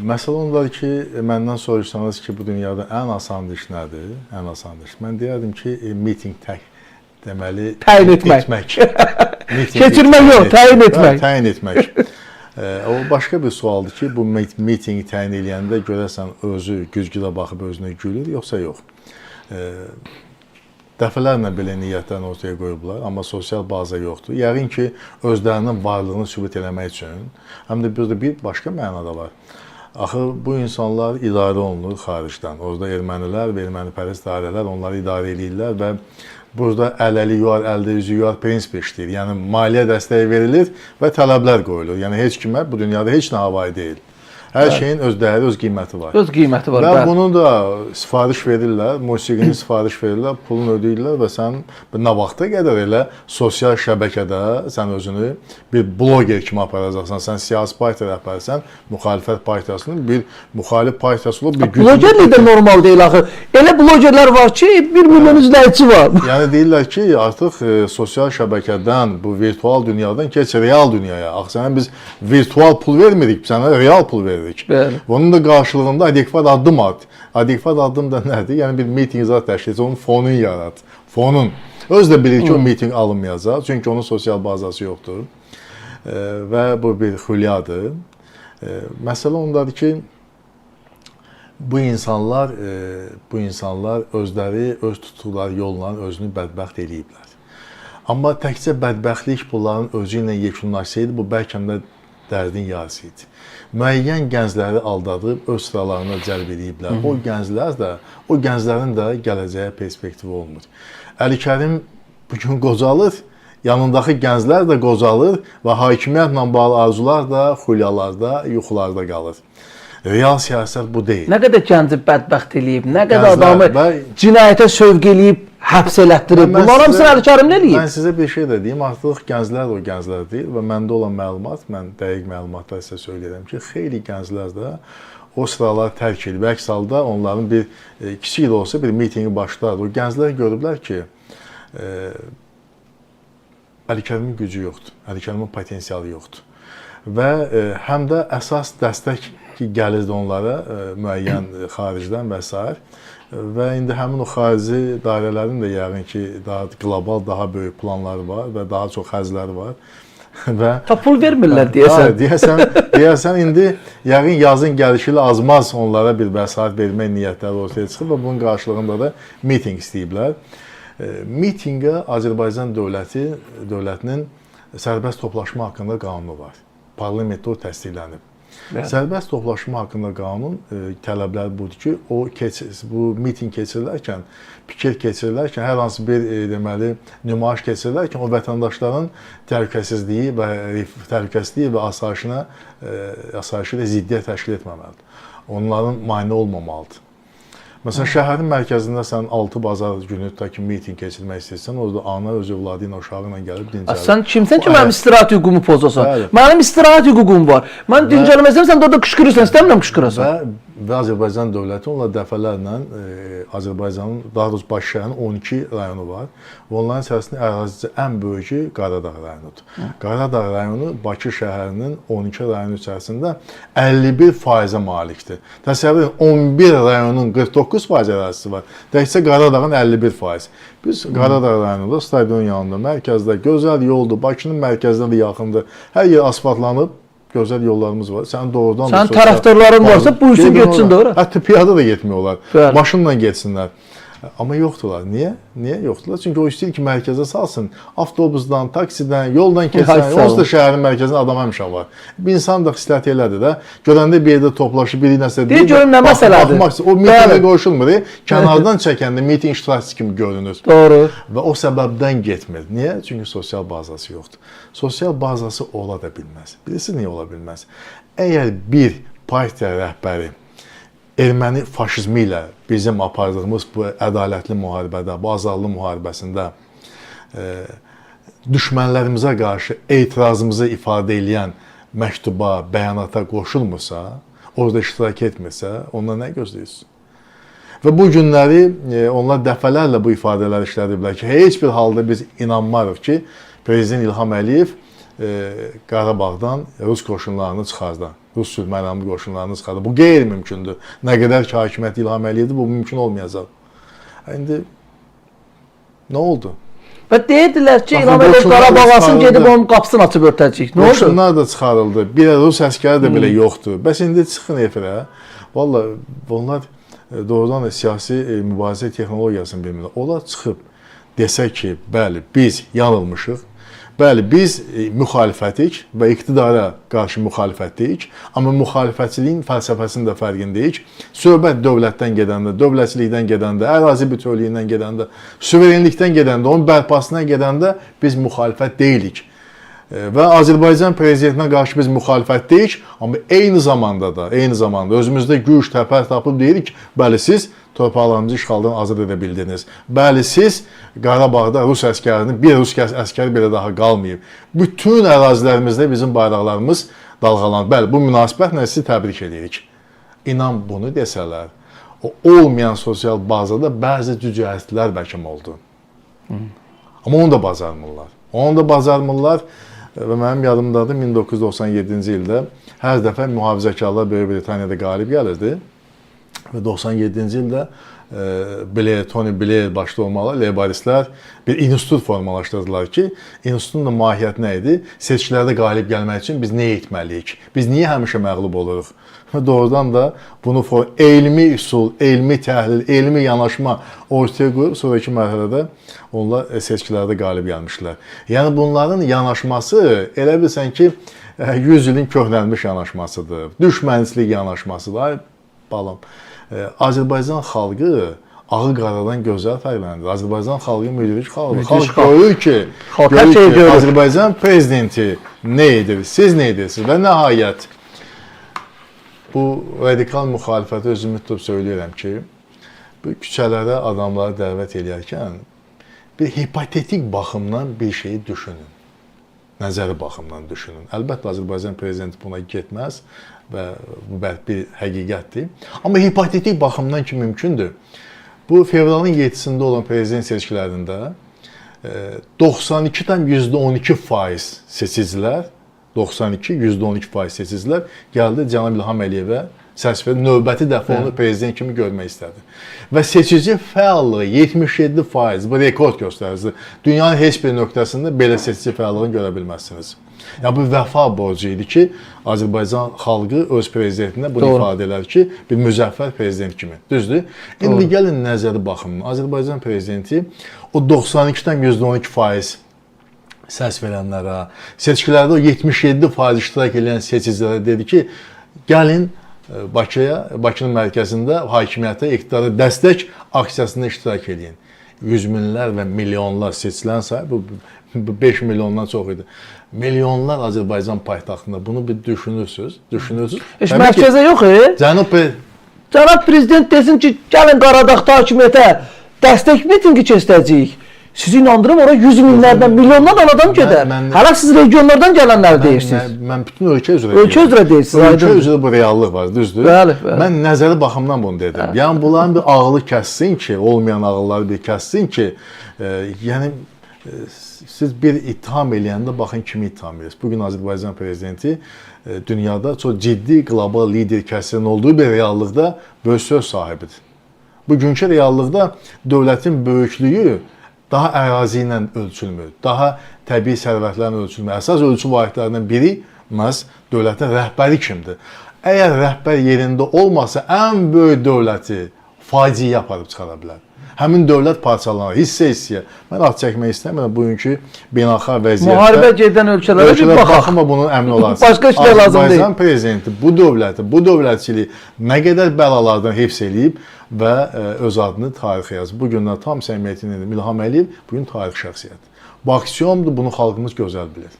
Məsələ ondadır ki, məndən soruşsanız ki, bu dünyada ən asan iş nədir? Ən asan iş. Mən deyərdim ki, miting deməli təyin etmək. Keçirmək yox, təyin etmək. Təyin etmək. O başqa bir sualdır ki, bu mitingi təyin edəndə görəsən özü güzgüdə baxıb özünə gülür, yoxsa yox. Dəfələrlə belə niyyətlərini ortaya qoyublar, amma sosial baza yoxdur. Yəqin ki, özlərinin varlığını sübut eləmək üçün, həm də bir başqa mənada var. Axı bu insanlar idarə olunur xaricdən. Orada ermənilər və ermənipərəst dairələr onları idarə edirlər və burada əl-əli yuvar, əldə üzü yuvar prinsip işləyir. Yəni maliyyə dəstəyi verilir və tələblər qoyulur. Yəni heç kimə bu dünyada heç nə havayı deyil. Hər şeyin öz dəyəri, öz qiyməti var. Öz qiyməti var. Və bunu da sifariş verirlər, musiqini sifariş verirlər, pulunu ödəyirlər və sən nə vaxta qədər elə sosial şəbəkədə sən özünü bir bloger kimi aparacaqsan. Sən siyasi partiya rəhbərisən, müxalifət partiyasının bir müxalif partiyası olub bir güclü. Blogerlik də normal deyil axı. Elə blogerlər var ki, 1 milyon izləyicisi var. Yəni deyirlər ki, artıq sosial şəbəkədən, bu virtual dünyadan keç real dünyaya. Axı sənə biz virtual pul vermirik, sənə real pul veririk. Bunun da qarşılığında adekvat addım at. Adekvat addım da nədir? Yəni bir miting zat təşkil et, onun fonunu yarat. Fonun. Öz də bilir ki, o miting alınmayacaq. Çünki onun sosial bazası yoxdur. Və bu bir xülyadır. Məsələ ondadır ki, bu insanlar özləri öz tutduqları yolla özünü bədbəxt eləyiblər. Amma təkcə bədbəxtlik bunların özü ilə yekunlaşsaydı, bu bəlkə də dərdin yarısı idi. Müəyyən gəncləri aldadıb öz sıralarına cəlb ediblər. O gənclərin də gələcəyə perspektivi olmur. Əli Kərim bugün qocalır, yanındakı gənclər də qocalır və hakimiyyətlə bağlı arzular da, xülyalarda, yuxularda qalır. Real siyasət bu deyil. Nə qədər gənci bədbəxt eləyib, nə qədər adamı cinayətə sövq eləyib, həbs elətdirib. Bunlar hamısını Əli Kərim nə eləyib? Mən sizə bir şey də deyim, artıq gənclər o gənclər deyil və məndə olan məlumat, mən dəqiq məlumatlar sizə söyləyirəm ki, xeyli gənclər də o sıraları tərk edib. Əks halda onların bir kiçik də olsa bir mitingi başlardı. O gənclər görüblər ki, Əli Kərimin gücü yoxdur, Əli Kərimin potensialı yoxdur. Və həm də əsas dəstək ki, gəlirdi onlara müəyyən xaricdən və s. Və indi həmin o xarici dairələrin də yəqin ki, daha qlobal, daha böyük planları var və daha çox xərcləri var. Pul vermirlər deyəsən. Deyəsən indi yəqin yazın gəlişi ilə azmaz onlara bir vəsait vermək niyyətləri ortaya çıxır və bunun qarşılığında da miting istəyiblər. Mitingə Azərbaycan dövlətinin sərbəst toplaşma haqqında qanunu var. Parlamentdə o təsdiqlənib. Sərbəst toplaşma haqqında qanun tələbləri budur ki, bu miting keçirilərkən, fikir keçirilərkən, hər hansı bir deməli nümayiş keçirilərkən o vətəndaşların təhlükəsizliyi və asayişi ilə ziddiyyət təşkil etməməlidir. Onların mane olmamalıdır. Məsələn, şəhərin mərkəzində sən 6 bazar günü ki, miting keçirmək istəyirsən, orada ana öz övladı ilə, uşağı ilə gəlib dincəlir. Sən kimsən ki, mənim istirahət hüququmu pozasan? Mənim istirahət hüququm var. Mən dincəlməsəm, sən də orada qışqırırsan, istəmirəm qışqırasan. Və Azərbaycan dövləti onunla dəfələrlə Azərbaycanın, daha doğrusu Bakı şəhərinin 12 rayonu var. Və onların içərisində ərazisi ən böyükü Qaradağ rayonudur. Qaradağ rayonu Bakı şəhərinin 12 rayonu içərisində 51%-ə malikdir. Təsəvvür edin, 11 rayonun 49% ərazisi var. Təkcə Qaradağın 51%. Biz Qaradağ rayonunda, stadion yanında, mərkəzdə gözəl yoldur, Bakının mərkəzinə də yaxındır. Hər yer asfaltlanıb. Gözəl yollarımız var. Sənin doğrudan Sənin tərəfdarların varsa buyursun getsin də ora. Hətta piyada da getmək olar. Maşınla getsinlər. Amma yoxdurlar. Niyə? Niyə yoxdurlar? Çünki o istəyir ki, mərkəzə salsın. Avtobusdan, taksidən, yoldan keçsən. Onsuz da şəhərin mərkəzində adam həmişə var. Bir insan da xislət elədir də. Görəndə bir yerdə toplaşıb, biri nəsə deyir. Deyir, görüm nə məsələdir. O mitingə qoşulmur. Kənardan çəkəndə miting iştirakçısı kimi görünür. Doğru. Və o səbəbdən getmir. Niyə? Çünki sosial bazası yoxdur. Sosial bazası ola da bilməz. Bilirsiniz niyə ola bilməz? Əgər bir partiya rəhbəri erməni faşizmi ilə bizim apardığımız bu ədalətli müharibədə, bu azadlıq müharibəsində düşmənlərimizə qarşı etirazımızı ifadə edən məktuba, bəyanata qoşulmursa, orada iştirak etmirsə, ondan nə gözləyirsiniz? Və bu günləri onlar dəfələrlə bu ifadələr işlədiblər ki, heç bir halda biz inanmarıq ki, Prezident İlham Əliyev Qarabağdan Rus qoşunlarını çıxardan. Rus sülh məramlı qoşunlarını çıxardı. Bu qeyri-mümkündür. Nə qədər ki hakimiyyət İlham Əliyevdir, bu mümkün olmayacaq. İndi nə oldu? Və deyirdilər ki, Baxın, İlham Əliyev qoşunlar Qarabağ alsın, çıxarıldı. gedib onun qapısını açıb örtəcək. Nə oldu? Qoşunlar da çıxarıldı. Bir Rus əskəri də belə yoxdur. Bəs indi çıxın efirə. Valla onlar doğrudan da siyasi mübarizə texnologiyasını bilmirlər. Onlar çıxıb desə ki, bəli, biz yanılmışıq. Bəli, biz müxalifətik və iqtidara qarşı müxalifətdəyik. Amma müxalifətçiliyin fəlsəfəsinin də fərqindəyik. Söhbət dövlətdən gedəndə, dövlətçilikdən gedəndə, ərazi bütövlüyündən gedəndə, suverenlikdən gedəndə, onun bərpasına gedəndə biz müxalifət deyilik. Və Azərbaycan prezidentinə qarşı biz müxalifətdəyik, amma eyni zamanda özümüzdə güc, təpər tapıb deyirik ki, bəli, siz torpaqlarımızı işğaldan azad edə bildiniz. Bəli, siz Qarabağda Rus əskərinin, bir Rus əskəri belə daha qalmayıb. Bütün ərazilərimizdə bizim bayraqlarımız dalğalanır. Bəli, bu münasibətlə sizi təbrik edirik. İnan bunu desələr, o olmayan sosial bazada bəzi cücəhətlər bəlkəm oldu. Amma onu da bacarmırlar. Və mənim yadımdadır 1997-ci ildə hər dəfə mühafizəkarlar Böyük Britaniyada qalib gəlirdi. Və 97-ci ildə Tony Blair başda olmalı laboristlər bir institut formalaşdırdılar ki, institutun da mahiyyəti nə idi? Seçkilərdə qalib gəlmək üçün biz nə etməliyik? Biz niyə həmişə məğlub oluruq? Doğrudan da bunu elmi üsul, elmi təhlil, elmi yanaşma ortaya qoyub sonraki mərhələdə onlar seçkilərdə qalib gəlmişlər. Yəni bunların yanaşması elə bilsən ki 100 ilin köhnəlmiş yanaşmasıdır, düşmənçilik yanaşmasıdır. Ay balam, Azərbaycan xalqı ağı-qaradan gözəl fərqlənir. Azərbaycan xalqı müdrik xalqdır. Xalq görür ki, Azərbaycan prezidenti nə edir, siz nə edirsiniz və nəhayət bu radikal müxalifəti özümü tutub söyləyirəm ki, bu küçələrə adamları dəvət edərkən bir hipotetik baxımdan bir şeyi düşünün. Nəzəri baxımdan düşünün. Əlbəttə, Azərbaycan prezidenti buna getməz və bu bir həqiqətdir. Amma hipotetik baxımdan ki, mümkündür. Bu, fevralın 7-sində olan prezident seçkilərində 92,12% seçicilər, 92,12% seçicilər gəldi Cənab İlham Əliyevə səs verdi. Növbəti dəfə onu prezident kimi görmək istədi. Və seçici fəallığı 77%, bu rekord göstəricisidir. Dünyanın heç bir nöqtəsində belə seçici fəallığını görə bilməzsiniz. Yəni, bu vəfa borcu idi ki, Azərbaycan xalqı öz prezidentinə bunu ifadə elər ki, bir müzəffər prezident kimi. Düzdür? İndi gəlin nəzəri baxımına. Azərbaycan prezidenti o 92,12% səs verənlərə, seçkilərdə o 77% iştirak edən seçicilərə dedi ki, gəlin Bakının mərkəzində hakimiyyətə, iqtidara dəstək aksiyasında iştirak edin. Yüz minlər və milyonlar seçilən sayı, bu 5 milyondan çox idi. Milyonlar Azərbaycan paytaxtında bunu bir düşünürsünüz. Heç mərkəzə yox, Cənab Prezident desin ki, gəlin Qaradağda hakimiyyətə dəstək mitingi keçirəcəyik. Sizi inandırım, oraya 100 minlərdən, milyonlardan adam gedər. Hələ siz regionlardan gələnləri deyirsiniz. Mən bütün ölkə üzrə deyirsiniz. Ölkə üzrə bu reallıq var, düzdür? Bəli. Mən nəzəri baxımdan bunu dedim. Yəni, bunların bir ağlı kəssin ki, olmayan ağılları bir kəssin ki, yəni, siz bir ittiham eləyəndə baxın kimi ittiham edirsiniz. Bugün Azərbaycan prezidenti dünyada çox ciddi qlobal lider kəsrin olduğu bir reallıqda böyük söz sahibidir. Bugünkü reallıqda dövlətin böyüklüyü daha ərazi ilə ölçülmür, daha təbii sərvətlərlə ölçülmür. Əsas ölçü vahidlərindən biri məhz dövlətin rəhbəri kimdir? Əgər rəhbər yerində olmasa, ən böyük dövləti faciəyə aparıb çıxara bilər. Həmin dövlət parçalanır, hissə-hissəyə. Mən ad çəkmək istəmirəm bugünkü beynəlxalq vəziyyətdə. Müharibə gedən ölkələrə bir baxaq. Bunu əmin olarsınız. Başqa işlər lazım deyil. Azərbaycan prezidenti bu dövləti, bu dövlətçiliyi nə qədər bəlalardan hifz eləyib və öz adını tarixə yazıb. Bu gündən tam səmimiyyətini İlham Əliyev bugün tarix şəxsiyyəti. Bu aksiyondur, bunu xalqımız gözəl bilir.